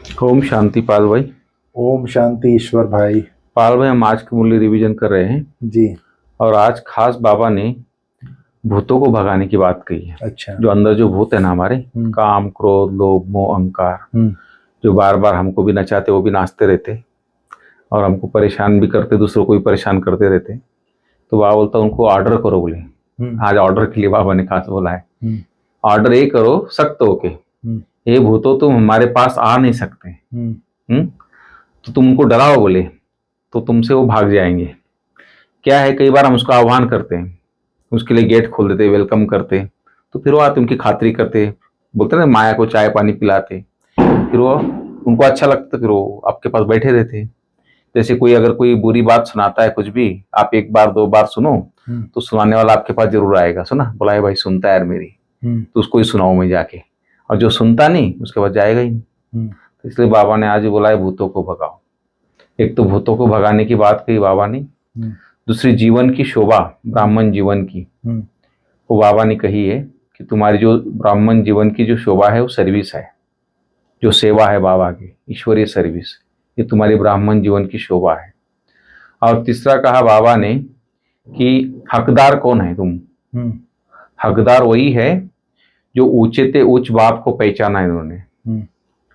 ओम शांति पाल भाई। ओम शांति ईश्वर भाई। पाल भाई, हम आज की मुरली रिवीजन कर रहे हैं जी। और आज खास बाबा ने भूतों को भगाने की बात कही है। अच्छा। जो अंदर जो भूत है ना हमारे, काम क्रोध लोभ मोह अहंकार, जो बार बार हमको भी नचाते वो भी नाचते रहते और हमको परेशान भी करते, दूसरों को भी परेशान करते रहते। तो बाबा बोलता उनको ऑर्डर करो। बोले आज ऑर्डर के लिए बाबा ने खास बोला है, ऑर्डर ये करो सख्त होके, ये भूतों तुम हमारे पास आ नहीं सकते। तो तुम उनको डराओ बोले तो तुमसे वो भाग जाएंगे। क्या है, कई बार हम उसका आह्वान करते हैं, उसके लिए गेट खोल देते, वेलकम करते, तो फिर वो आते, उनकी खातिरी करते, बोलते ना माया को चाय पानी पिलाते, फिर वो उनको अच्छा लगता, फिर वो आपके पास बैठे रहते। जैसे कोई अगर कोई बुरी बात सुनाता है, कुछ भी आप एक बार दो बार सुनो तो सुनाने वाला आपके पास जरूर आएगा। सुना बोला है भाई सुनता है यार मेरी, तो उसको ही सुनाओ मैं जाके, और जो सुनता नहीं उसके बाद जाएगा ही नहीं। तो इसलिए बाबा ने आज ही बोला है भूतों को भगाओ। एक तो भूतों को भगाने की बात कही बाबा ने, दूसरी जीवन की शोभा, ब्राह्मण जीवन की, वो बाबा ने कही है कि तुम्हारी जो ब्राह्मण जीवन की जो शोभा है वो सर्विस है, जो सेवा है बाबा की, ईश्वरीय सर्विस, ये तुम्हारी ब्राह्मण जीवन की शोभा है। और तीसरा कहा बाबा ने कि हकदार कौन है तुम? हकदार वही है जो ऊंचे ते उच्च बाप को पहचाना है इन्होंने।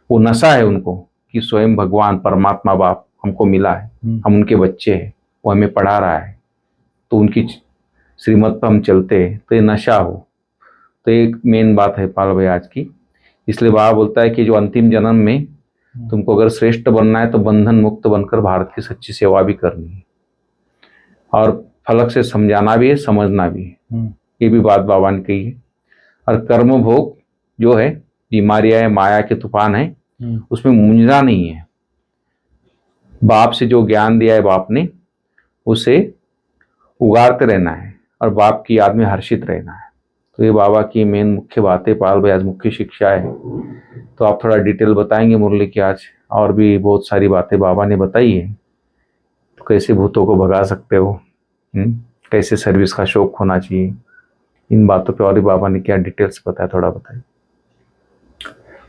वो नशा है उनको कि स्वयं भगवान परमात्मा बाप हमको मिला है, हम उनके बच्चे हैं, वो हमें पढ़ा रहा है, तो उनकी श्रीमत पर हम चलते हैं, तो ये नशा हो। तो एक मेन बात है पाल भाई आज की। इसलिए बाबा बोलता है कि जो अंतिम जन्म में तुमको अगर श्रेष्ठ बनना है तो बंधन मुक्त बनकर भारत की सच्ची सेवा भी करनी है और फलक से समझाना भी है, समझना भी है। ये भी बात बाबा ने कही है। और कर्म भोग जो है, बीमारियां है, माया के तूफान है, उसमें मुंझना नहीं है। बाप से जो ज्ञान दिया है बाप ने, उसे उगारते रहना है और बाप की याद में हर्षित रहना है। तो ये बाबा की मेन मुख्य बातें पाल भाई, आज मुख्य शिक्षा है। तो आप थोड़ा डिटेल बताएंगे मुरली की आज? और भी बहुत सारी बातें बाबा ने बताई है, तो कैसे भूतों को भगा सकते हो, कैसे सर्विस का शौक होना चाहिए, इन बातों पे और भी बाबा ने क्या डिटेल्स बताया, थोड़ा बताइए।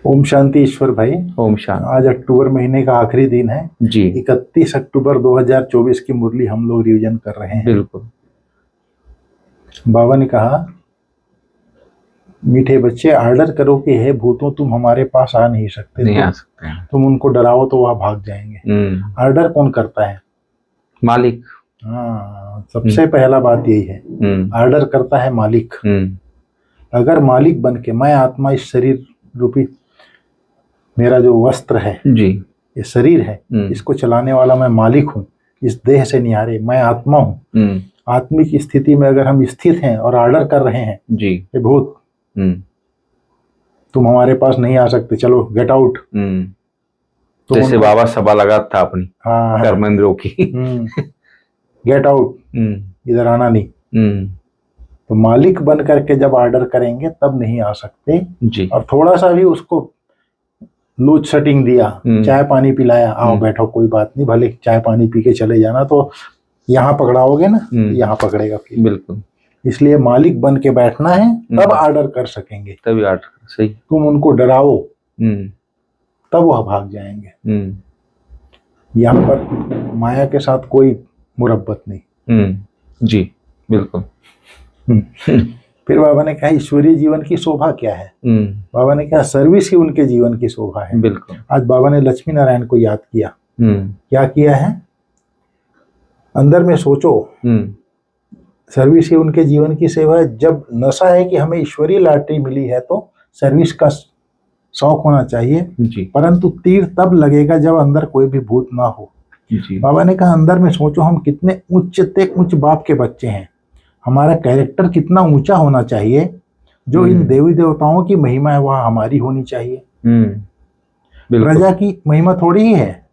ओम शांति ईश्वर भाई। ओम शांति। आज अक्टूबर महीने का आखिरी दिन है जी। 31 अक्टूबर 2024 की मुरली हम लोग रिवीजन कर रहे हैं। बिल्कुल। बाबा ने कहा, मीठे बच्चे ऑर्डर करो कि हे भूतों तुम हमारे पास आ नहीं सकते, नहीं आ सकते। तुम उनको डराओ तो वह भाग जाएंगे। ऑर्डर कौन करता है? मालिक। हाँ, सबसे पहला बात यही है, ऑर्डर करता है मालिक। अगर मालिक बन के, मैं आत्मा इस शरीर रूपी मेरा जो वस्त्र है जी, ये शरीर है, इसको चलाने वाला मैं मालिक हूँ, इस देह से निहारे मैं आत्मा हूँ। आत्मिक स्थिति में अगर हम स्थित हैं और ऑर्डर कर रहे हैं जी, ये भूत तुम हमारे पास नहीं आ सकते, चलो गेट आउट। तो जैसे बाबा सभा लगा था अपनी, हाँ, कर्मेंद्रों की, गेट आउट, इधर आना नहीं। तो मालिक बन करके जब ऑर्डर करेंगे तब नहीं आ सकते जी। और थोड़ा सा भी उसको लूज सेटिंग दिया, चाय पानी पिलाया, आओ बैठो कोई बात नहीं, भले चाय पानी पी के चले जाना, तो यहाँ पकड़ाओगे ना, यहाँ पकड़ेगा फिर। बिल्कुल। इसलिए मालिक बन के बैठना है, तब ऑर्डर कर सकेंगे, तभी ऑर्डर। सही। तुम उनको डराओ तब वह भाग जाएंगे। यहाँ पर माया के साथ कोई मुरब्बत नहीं। जी बिल्कुल। फिर बाबा ने कहा ईश्वरीय जीवन की शोभा क्या है? बाबा ने कहा सर्विस ही उनके जीवन की शोभा है। बिल्कुल। आज बाबा ने लक्ष्मी नारायण को याद किया। क्या किया है? अंदर में सोचो, सर्विस ही उनके जीवन की सेवा है। जब नशा है कि हमें ईश्वरीय लॉटरी मिली है तो सर्विस का शौक होना चाहिए जी। परंतु तीर तब लगेगा जब अंदर कोई भी भूत ना हो जी। बाबा ने कहा अंदर में सोचो, हम कितने उच्च बाप के बच्चे हैं, हमारा कैरेक्टर कितना ऊंचा होना चाहिए, जो इन देवी देवताओं की महिमा है वह हमारी होनी चाहिए। प्रजा की महिमा थोड़ी ही है।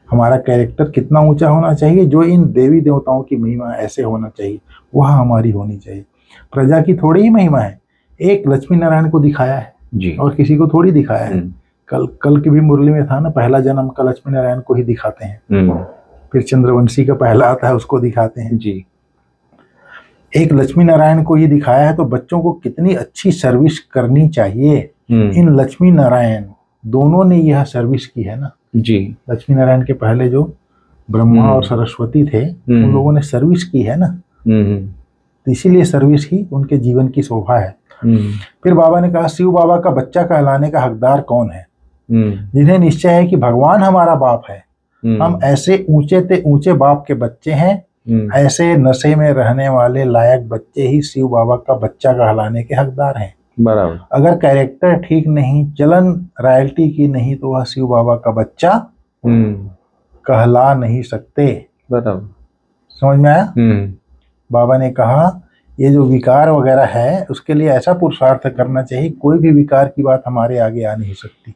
हमारा कैरेक्टर कितना ऊंचा होना चाहिए, जो इन देवी देवताओं की महिमा ऐसे होना चाहिए, वह हमारी होनी चाहिए। प्रजा की थोड़ी ही महिमा है, एक लक्ष्मी नारायण को दिखाया है जी, और किसी को थोड़ी दिखाया है। कल की भी मुरली में था ना, पहला जन्म का लक्ष्मी नारायण को ही दिखाते हैं, फिर चंद्रवंशी का पहला आता है उसको दिखाते हैं जी। एक लक्ष्मी नारायण को ही दिखाया है, तो बच्चों को कितनी अच्छी सर्विस करनी चाहिए। इन लक्ष्मी नारायण दोनों ने यह सर्विस की है ना जी। लक्ष्मी नारायण के पहले जो ब्रह्मा और सरस्वती थे उन लोगों ने सर्विस की है ना, तो इसीलिए सर्विस ही उनके जीवन की शोभा है। फिर बाबा ने कहा शिव बाबा का बच्चा कहलाने का हकदार कौन है? जिन्हें निश्चय है कि भगवान हमारा बाप है। हम ऐसे ऊंचे ते ऊंचे बाप के बच्चे हैं, ऐसे नशे में रहने वाले लायक बच्चे ही शिव बाबा का बच्चा कहलाने के हकदार हैं। बराबर। अगर कैरेक्टर ठीक नहीं, चलन रॉयल्टी की नहीं, तो वह शिव बाबा का बच्चा कहला नहीं सकते। बराबर। समझ में आया? बाबा ने कहा ये जो विकार वगैरह है उसके लिए ऐसा पुरुषार्थ करना चाहिए, कोई भी विकार की बात हमारे आगे आ नहीं सकती।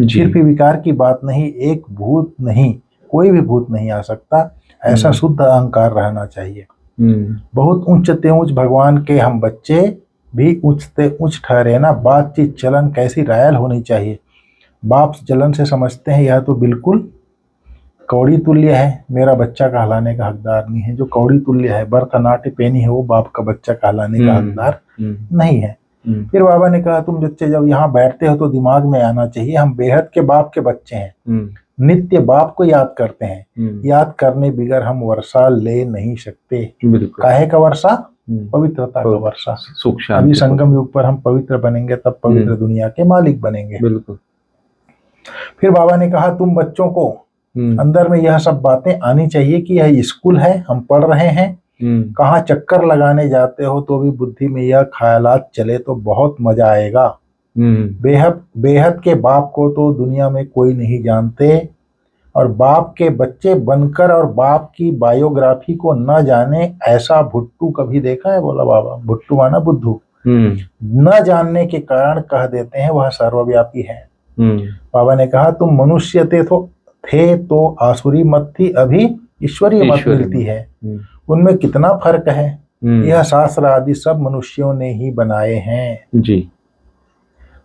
सिर्फ विकार की बात नहीं, एक भूत नहीं, कोई भी भूत नहीं आ सकता, ऐसा शुद्ध अहंकार रहना चाहिए। बहुत उच्चते उच्च भगवान के हम बच्चे भी उच्चते उच्च ठहरे ना। बातचीत चलन कैसी रायल होनी चाहिए। बाप चलन से समझते हैं यह तो बिल्कुल कौड़ी तुल्य है, मेरा बच्चा कहलाने का हकदार नहीं है। जो कौड़ी तुल्य है, बर्थ नाट्य पेनी है, वो बाप का बच्चा कहलाने का हकदार नहीं है। फिर बाबा ने कहा तुम बच्चे जब यहाँ बैठते हो तो दिमाग में आना चाहिए हम बेहद के बाप के बच्चे हैं, नित्य बाप को याद करते हैं। याद करने बिगर हम वर्षा ले नहीं सकते। काहे का वर्षा? पवित्रता का वर्षा। अभी संगम युग पर हम पवित्र बनेंगे तब पवित्र दुनिया के मालिक बनेंगे। बिल्कुल। फिर बाबा ने कहा तुम बच्चों को अंदर में यह सब बातें आनी चाहिए कि यह स्कूल है, हम पढ़ रहे हैं। कहाँ चक्कर लगाने जाते हो तो भी बुद्धि में यह ख्यालात चले तो बहुत मजा आएगा। बेहद के बाप को तो दुनिया में कोई नहीं जानते, और बाप के बच्चे बनकर और बाप की बायोग्राफी को न जाने ऐसा भुट्टू कभी देखा है? बोला बाबा। भुट्टू माना बुद्धू। न जानने के कारण कह देते हैं वह सर्वव्यापी है। बाबा ने कहा तुम मनुष्य थे तो आसुरी मत थी, अभी ईश्वरीय मत मिलती है। उनमें कितना फर्क है? यह शास्त्र आदि सब मनुष्यों ने ही बनाए हैं जी।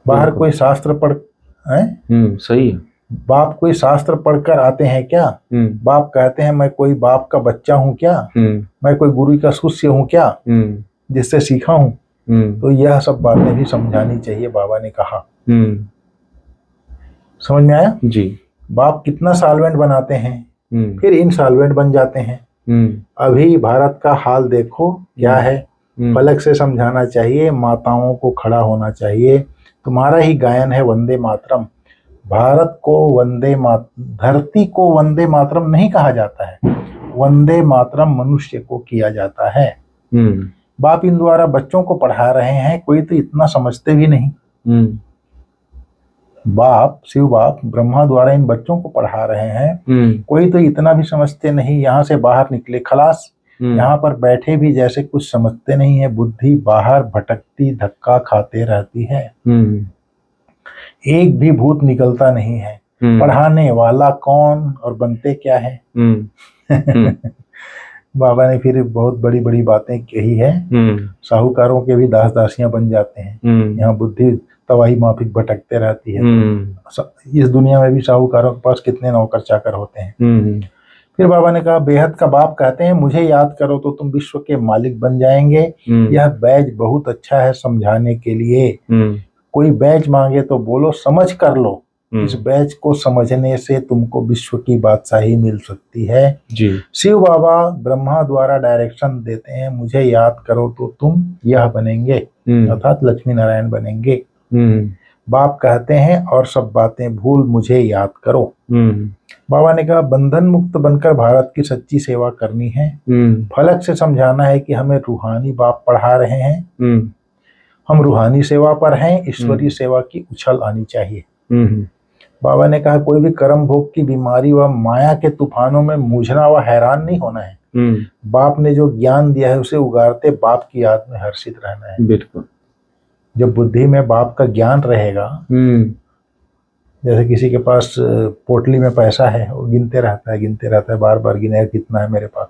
बाहर कोई शास्त्र पढ़ सही है। बाप कोई शास्त्र पढ़कर आते हैं क्या? बाप कहते हैं मैं कोई बाप का बच्चा हूँ क्या? मैं कोई गुरु का शिष्य हूँ क्या जिससे सीखा हूँ? तो यह सब बातें भी समझानी चाहिए, बाबा ने कहा। समझ में आया जी। बाप कितना सॉल्वेंट बनाते हैं, फिर इनसॉल्वेंट बन जाते हैं। अभी भारत का हाल देखो क्या है। फलक से समझाना चाहिए, माताओं को खड़ा होना चाहिए। तुम्हारा ही गायन है वंदे मातरम। भारत को धरती को वंदे मातरम नहीं कहा जाता है, वंदे मातरम मनुष्य को किया जाता है। बाप इन द्वारा बच्चों को पढ़ा रहे हैं, कोई तो इतना समझते भी नहीं। बाप शिव बाप ब्रह्मा द्वारा इन बच्चों को पढ़ा रहे हैं, कोई तो इतना भी समझते नहीं। यहाँ से बाहर निकले खलास, यहाँ पर बैठे भी जैसे कुछ समझते नहीं है। बुद्धि बाहर भटकती धक्का खाते रहती है, एक भी भूत निकलता नहीं है। पढ़ाने वाला कौन और बनते क्या है? बाबा ने फिर बहुत बड़ी बड़ी बातें कही है। साहूकारों के भी दास दासियां बन जाते हैं। यहाँ बुद्धि तवाही माफिक भटकते रहती है। इस दुनिया में भी साहूकारों के पास कितने नौकर चाकर होते हैं। फिर बाबा ने कहा बेहद का बाप कहते हैं मुझे याद करो तो तुम विश्व के मालिक बन जाएंगे। यह बैज बहुत अच्छा है समझाने के लिए। कोई बैज मांगे तो बोलो समझ कर लो। इस बैच को समझने से तुमको विश्व की बादशाही मिल सकती है जी। शिव बाबा ब्रह्मा द्वारा डायरेक्शन देते हैं, मुझे याद करो तो तुम यह बनेंगे, अर्थात लक्ष्मी नारायण बनेंगे। बाप कहते हैं और सब बातें भूल मुझे याद करो। बाबा ने कहा बंधन मुक्त बनकर भारत की सच्ची सेवा करनी है। फलक से समझाना है कि हमें रूहानी बाप पढ़ा रहे हैं, हम रूहानी सेवा पर हैं, ईश्वरीय सेवा की उछल आनी चाहिए। बाबा ने कहा कोई भी कर्म भोग की बीमारी व माया के तूफानों में मूझना व हैरान नहीं होना है। बाप ने जो ज्ञान दिया है उसे उगारते बाप की याद में हर्षित रहना है। बिल्कुल। जब बुद्धि में बाप का ज्ञान रहेगा, जैसे किसी के पास पोटली में पैसा है, वो गिनते रहता है बार बार गिने कितना है मेरे पास।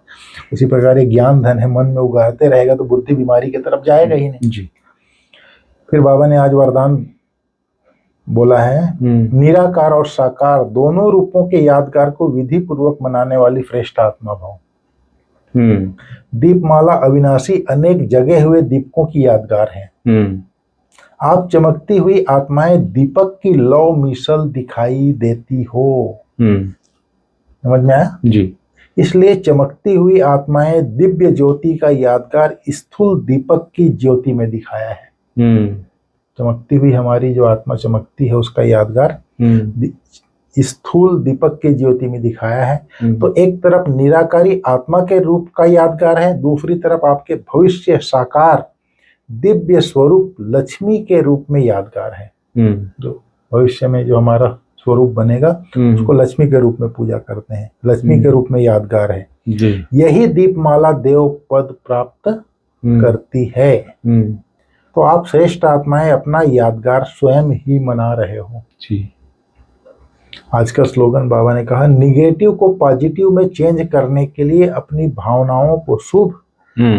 उसी प्रकार ये ज्ञान धन है, मन में उगारते रहेगा तो बुद्धि बीमारी की तरफ जाएगा ही नहीं जी। फिर बाबा ने आज वरदान बोला है निराकार और साकार दोनों रूपों के यादगार को विधि पूर्वक मनाने वाली श्रेष्ठ आत्मा भाव। दीपमाला अविनाशी अनेक जगे हुए दीपकों की यादगार है। आप चमकती हुई आत्माएं दीपक की लौ मिसल दिखाई देती हो। समझ में आया जी। इसलिए चमकती हुई आत्माएं दिव्य ज्योति का यादगार स्थूल दीपक की ज्योति में दिखाया है। चमकती हुई हमारी जो आत्मा चमकती है उसका यादगार स्थूल दीपक की ज्योति में दिखाया है। तो एक तरफ निराकारी आत्मा के रूप का यादगार है, दूसरी तरफ आपके भविष्य साकार दिव्य स्वरूप लक्ष्मी के रूप में यादगार है। जो भविष्य में जो हमारा स्वरूप बनेगा उसको लक्ष्मी के रूप में पूजा करते हैं, लक्ष्मी के रूप में यादगार है जी। यही दीपमाला देव पद प्राप्त करती है। तो आप श्रेष्ठ आत्माएं अपना यादगार स्वयं ही मना रहे हो जी। आज का स्लोगन बाबा ने कहा, निगेटिव को पॉजिटिव में चेंज करने के लिए अपनी भावनाओं को शुभ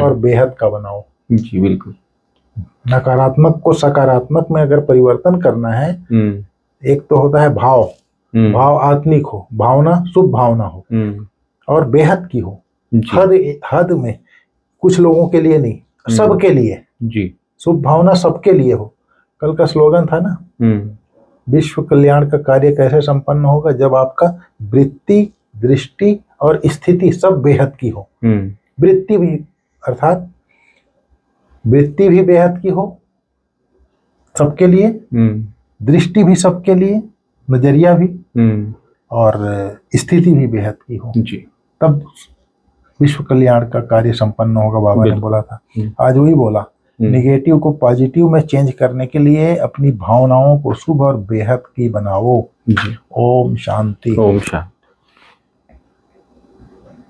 और बेहद का बनाओ। जी बिल्कुल। नकारात्मक को सकारात्मक में अगर परिवर्तन करना है, एक तो होता है भाव, भाव आत्मिक हो, भावना शुभ भावना हो और बेहद की हो। हद में, कुछ लोगों के लिए नहीं, सबके लिए जी। शुभ भावना सबके लिए हो। कल का स्लोगन था ना, विश्व कल्याण का कार्य कैसे संपन्न होगा, जब आपका वृत्ति, दृष्टि और स्थिति सब बेहद की हो। वृत्ति भी, अर्थात वृत्ति भी बेहद की हो सबके लिए, दृष्टि भी सबके लिए, नजरिया भी, और स्थिति भी बेहद की हो जी। तब विश्व कल्याण का कार्य संपन्न होगा। बाबा ने बोला था, आज वही बोला, निगेटिव को पॉजिटिव में चेंज करने के लिए अपनी भावनाओं को शुभ और बेहद की बनाओ। ओम शांति। ओम शांति।